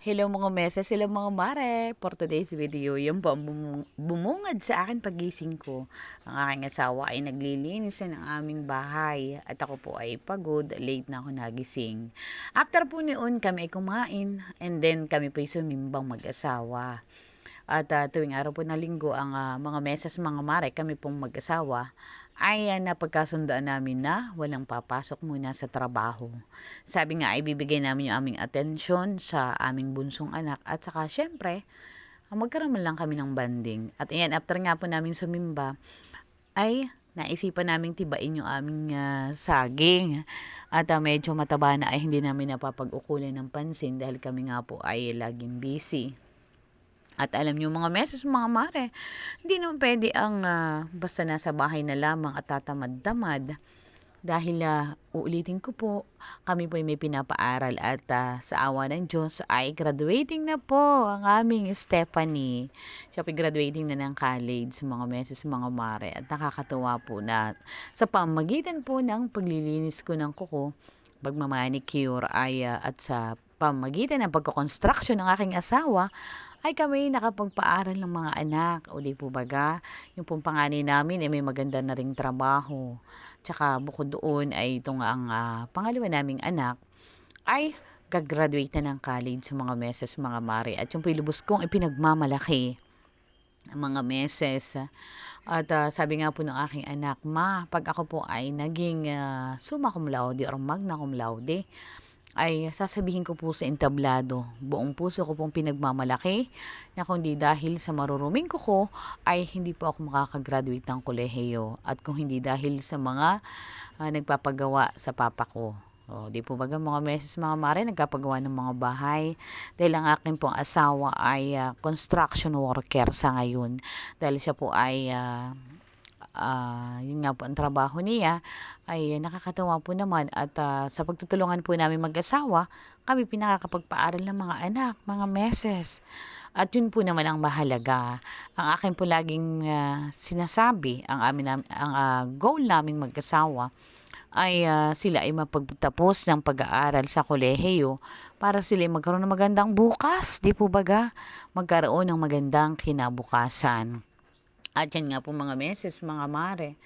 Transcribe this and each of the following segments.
Hello mga meses, hello mga mare. For today's video, yung po ang bumungad sa akin pagising ko. Ang aking asawa ay naglilinis ng aming bahay at ako po ay pagod, late na ako nagising. After po noon kami ay kumain and then kami po ay sumimbang mag-asawa. At tuwing araw po na linggo ang mga meses mga mare, kami pong mag-asawa ay napagkasundaan namin na walang papasok muna sa trabaho. Sabi nga ay bibigay namin yung aming atensyon sa aming bunsong anak at saka syempre magkaroon man lang kami ng banding. At ayan, after nga po namin sumimba ay naisipan naming tibain yung aming saging. At medyo mataba na ay hindi namin napapag-ukulan ng pansin dahil kami nga po ay laging busy. At alam niyo mga meses, mga mare, hindi naman pwede ang basta nasa bahay na lamang at tatamad-tamad. Dahil uulitin ko po, kami po ay may pinapaaral at sa awa ng Diyos ay graduating na po ang aming Stephanie. Siya po graduating na ng college mga meses, mga mare. At nakakatuwa po na sa pamagitan po ng paglilinis ko ng kuko, pagmamanicure ay at sa pamagitan ng pagko-construction ng aking asawa, ay kami nakapagpaaral ng mga anak. O di po baga, yung pong panganay namin ay may maganda na ring trabaho. Tsaka bukod doon ay itong ang pangalawa naming anak ay gagraduate na ng college sa mga meses, mga mare. At yung pilubos kong ipinagmamalaki mga meses. At sabi nga po ng aking anak, ma, pag ako po ay naging summa cum laude or magna cum laude, ay sasabihin ko po sa entablado, buong puso ko pong pinagmamalaki na kundi dahil sa maruruming ko ay hindi po ako makakagraduate ng kolehiyo at kung hindi dahil sa mga nagpapagawa sa papa ko. O, di po baga mga meses mga mare, nagpapagawa ng mga bahay dahil ang akin pong asawa ay construction worker sa ngayon dahil siya po ay yun nga po ang trabaho niya ay nakakatawa po naman at sa pagtutulungan po namin mag-asawa, kami pinakakapagpaaral ng mga anak, mga meses. At yun po naman ang mahalaga. Ang akin po laging sinasabi, ang goal naming mag-asawa ay sila ay mapagtapos ng pag-aaral sa kolehiyo para sila ay magkaroon ng magandang bukas, di po baga? Magkaroon ng magandang kinabukasan. At yan nga po mga meses, mga mare,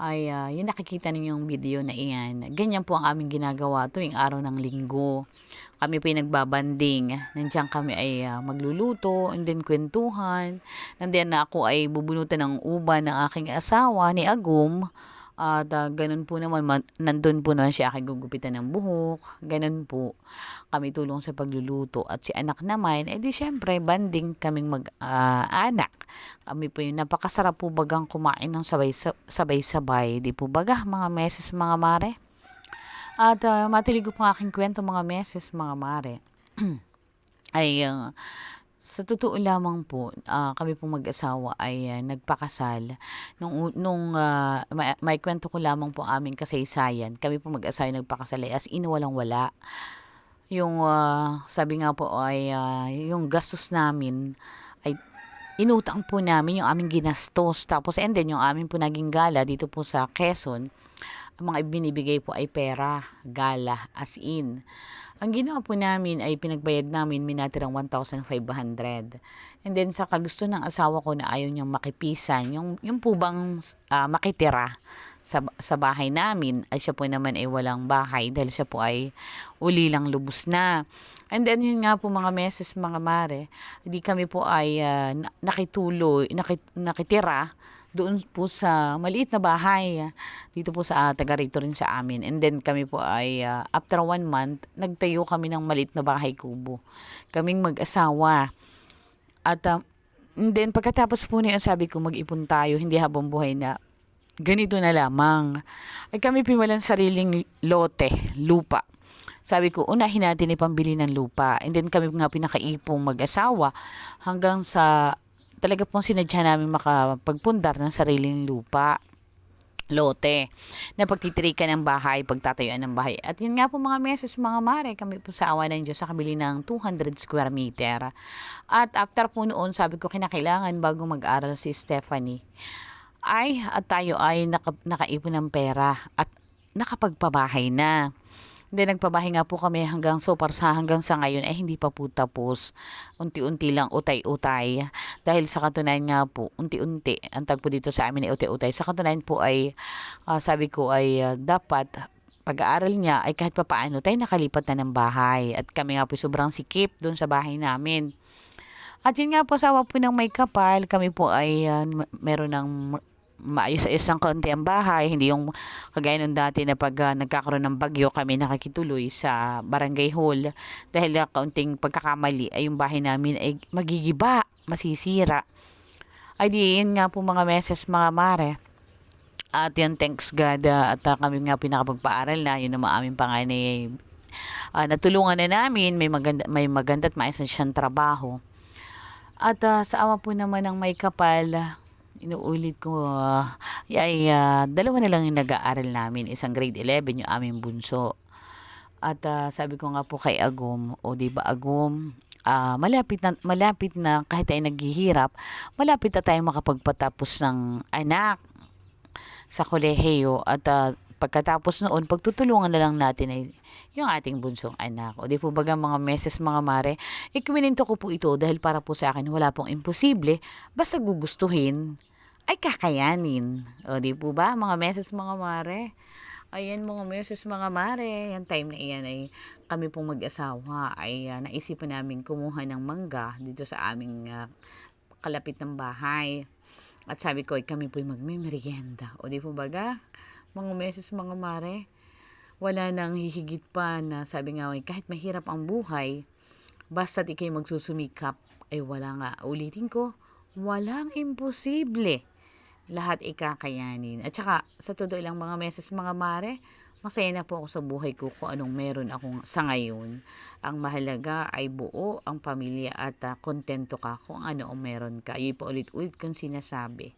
ay yung nakikita ninyong video na iyan. Ganyan po ang aming ginagawa tuwing araw ng linggo. Kami po ay nagbabanding. Nandiyan kami ay magluluto, and then kwentuhan. Nandiyan na ako ay bubunutan ng uban ng aking asawa ni Agum. At ganun po naman, nandun po naman siya aking gugupitan ng buhok. Ganun po. Kami tulong sa pagluluto. At si anak naman, di syempre, banding kaming mag-anak. Kami po yung napakasarap po bagang kumain ng sabay-sabay. Di po baga, mga meses, mga mare. At matilig po ang aking kwento, mga meses, mga mare. Ay sa totoo lamang po, kami pong mag-asawa ay nagpakasal. May kwento ko lamang po aming kasaysayan. Kami pong mag-asawa nagpakasal ay as in walang wala. Yung sabi nga po ay yung gastos namin ay inutang po namin yung aming ginastos. Tapos and then yung aming po naging gala dito po sa Quezon, ang mga ibinibigay po ay pera, gala, as in. Ang ginawa po namin ay pinagbayad namin minatirang 1,500. And then sa kagusto ng asawa ko na ayaw niyang makipisan, yung po bang makitira sa bahay namin, ay siya po naman ay walang bahay dahil siya po ay uli lang lubos na. And then yun nga po mga meses, mga mare, hindi kami po ay nakitira doon po sa maliit na bahay dito po sa taga rito rin sa amin. And then kami po ay after 1 month nagtayo kami ng maliit na bahay kubo, kaming mag-asawa. At and then pagkatapos po na yun, sabi ko mag-ipon tayo, hindi habang buhay na ganito na lamang. Ay kami piwalan sariling lupa. Sabi ko, unahin natin ipambili ng lupa. And then kami nga pinakaipong mag-asawa hanggang sa talaga pong sinadya namin makapagpundar ng sariling lupa, lote, na pagtitirikan ng bahay, pagtatayuan ng bahay. At yun nga po mga meses, mga mare, kami po sa awa ng Diyos sa kabili ng 200 square meter. At after po noon, sabi ko kinakailangan bago mag-aral si Stephanie, at tayo ay nakaipon ng pera at nakapagpabahay na. Then nagpabahay nga po kami hanggang sa ngayon ay hindi pa po tapos. Unti-unti lang utay-utay. Dahil sa katunayan nga po, unti-unti ang tagpo dito sa amin ay utay-utay. Sa katunayan po ay sabi ko ay dapat pag-aaral niya ay kahit papaano tayo nakalipat na ng bahay. At kami nga po sobrang sikip doon sa bahay namin. At yun nga po, sawa po ng may kapal, kami po ay meron ng maayos-ayos ng konti ang bahay, hindi yung kagaya nung dati na pag nagkakaroon ng bagyo kami nakakituloy sa barangay hall dahil kaunting pagkakamali ay yung bahay namin ay magigiba, masisira. Ay di yun nga po mga meses mga mare. At yan, thanks God, at kami nga pinakapagpaaral na, yun naman aming panganay natulungan na namin, may maganda at maayos na siyang trabaho. At sa awa po naman ng may kapal, inuulit ko, dalawa na lang yung nag-aaral namin. Isang grade 11, yung aming bunso. At sabi ko nga po kay Agum, o di ba Agum, malapit na kahit tayo naghihirap, malapit na tayo makapagpatapos ng anak sa kolehiyo. At pagkatapos noon, pagtutulungan na lang natin ay yung ating bunsong anak. O di po baga mga meses mga mare, ikiwininto ko po ito dahil para po sa akin wala pong imposible, basta gugustuhin ay kakayanin. O di po ba mga meses mga mare? Ayan mga meses mga mare, yung time na iyan ay kami pong mag-asawa ay naisipan namin kumuha ng mangga dito sa aming kalapit ng bahay. At sabi ko ay kami po'y magme-merienda. O di po baga mga meses mga mare, wala nang hihigit pa na sabi nga kahit mahirap ang buhay, basta't ikay magsusumikap, ay wala nga, ulitin ko, walang imposible. Lahat ikakayanin. At saka, sa todo ilang mga meses mga mare, masaya na po ako sa buhay ko kung anong meron akong sa ngayon. Ang mahalaga ay buo ang pamilya at kontento ka kung ano ang meron ka. Yung paulit-ulit kong sinasabi.